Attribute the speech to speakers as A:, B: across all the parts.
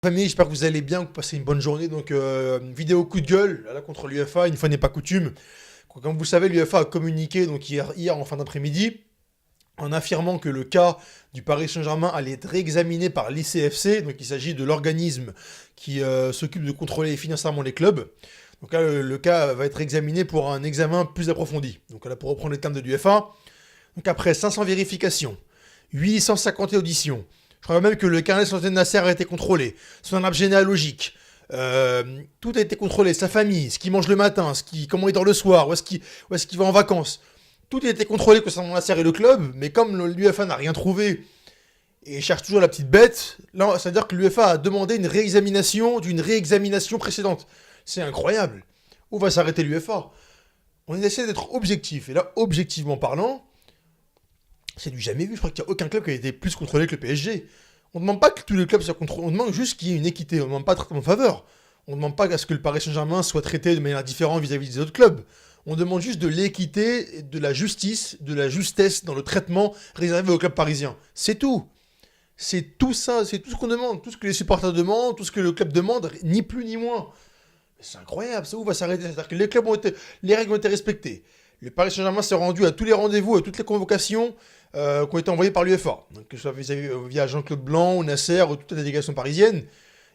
A: Famille, j'espère que vous allez bien, que vous passez une bonne journée. Donc, vidéo coup de gueule là, contre l'UEFA, une fois n'est pas coutume. Comme vous le savez, l'UEFA a communiqué donc hier en fin d'après-midi en affirmant que le cas du Paris Saint-Germain allait être réexaminé par l'ICFC. Donc, il s'agit de l'organisme qui s'occupe de contrôler financièrement les clubs. Donc là, le cas va être examiné pour un examen plus approfondi. Donc là, pour reprendre les termes de l'UEFA, donc après 500 vérifications, 850 auditions, je crois même que le carnet de santé de Nasser a été contrôlé, son arbre généalogique, tout a été contrôlé, sa famille, ce qu'il mange le matin, comment il dort le soir, où est-ce qu'il va en vacances. Tout a été contrôlé concernant Nasser et le club, mais comme l'UEFA n'a rien trouvé et cherche toujours la petite bête, là, ça veut dire que l'UEFA a demandé une réexamination d'une réexamination précédente. C'est incroyable. Où va s'arrêter l'UEFA? On essaie d'être objectif, et là, objectivement parlant, c'est du jamais vu. Je crois qu'il n'y a aucun club qui a été plus contrôlé que le PSG. On ne demande pas que tous les clubs soient contrôlés, on demande juste qu'il y ait une équité. On ne demande pas de traitement en faveur. On ne demande pas à ce que le Paris Saint-Germain soit traité de manière différente vis-à-vis des autres clubs. On demande juste de l'équité, de la justice, de la justesse dans le traitement réservé aux clubs parisiens. C'est tout. C'est tout ça, c'est tout ce qu'on demande, tout ce que les supporters demandent, tout ce que le club demande, ni plus ni moins. C'est incroyable, ça où va s'arrêter? C'est-à-dire que les règles ont été respectées. Le Paris Saint-Germain s'est rendu à tous les rendez-vous, à toutes les convocations qui ont été envoyées par l'UEFA. Donc, que ce soit via Jean-Claude Blanc ou Nasser ou toute la délégation parisienne.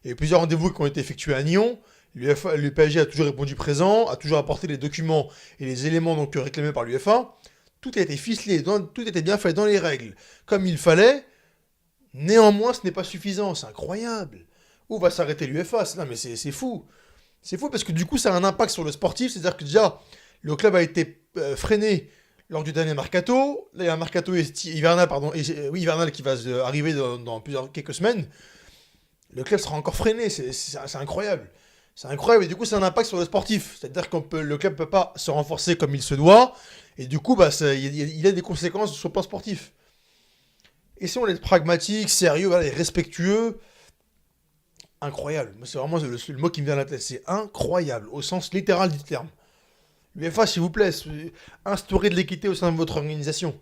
A: Il y a eu plusieurs rendez-vous qui ont été effectués à Nyon. Le PSG a toujours répondu présent, a toujours apporté les documents et les éléments donc, réclamés par l'UEFA. Tout a été ficelé, tout était bien fait dans les règles, comme il fallait. Néanmoins, ce n'est pas suffisant, c'est incroyable. Où va s'arrêter l'UEFA? Non mais c'est fou. C'est fou parce que du coup, ça a un impact sur le sportif. C'est-à-dire que déjà, le club a été freiné lors du dernier mercato. Là, il y a un mercato hivernal, pardon, hivernal qui va arriver dans quelques semaines. Le club sera encore freiné. C'est incroyable. C'est incroyable. Et du coup, ça a un impact sur le sportif. C'est-à-dire que le club ne peut pas se renforcer comme il se doit. Et du coup, il a des conséquences sur le plan sportif. Et si on est pragmatique, sérieux, voilà, et respectueux, incroyable. C'est vraiment le mot qui me vient à la tête. C'est incroyable, au sens littéral du terme. L'UEFA, s'il vous plaît, instaurez de l'équité au sein de votre organisation.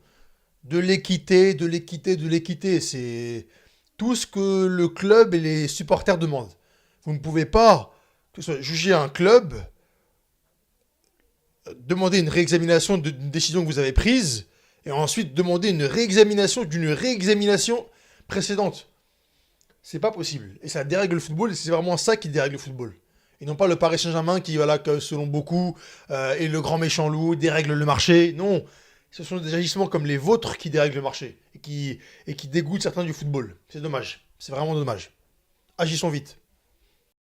A: De l'équité, de l'équité, de l'équité. C'est tout ce que le club et les supporters demandent. Vous ne pouvez pas juger un club, demander une réexamination d'une décision que vous avez prise, et ensuite demander une réexamination d'une réexamination précédente. C'est pas possible. Et ça dérègle le football, et c'est vraiment ça qui dérègle le football. Et non pas le Paris Saint-Germain qui, voilà, que, selon beaucoup, est le grand méchant loup, dérègle le marché. Non, ce sont des agissements comme les vôtres qui dérèglent le marché et qui dégoûtent certains du football. C'est dommage. C'est vraiment dommage. Agissons vite.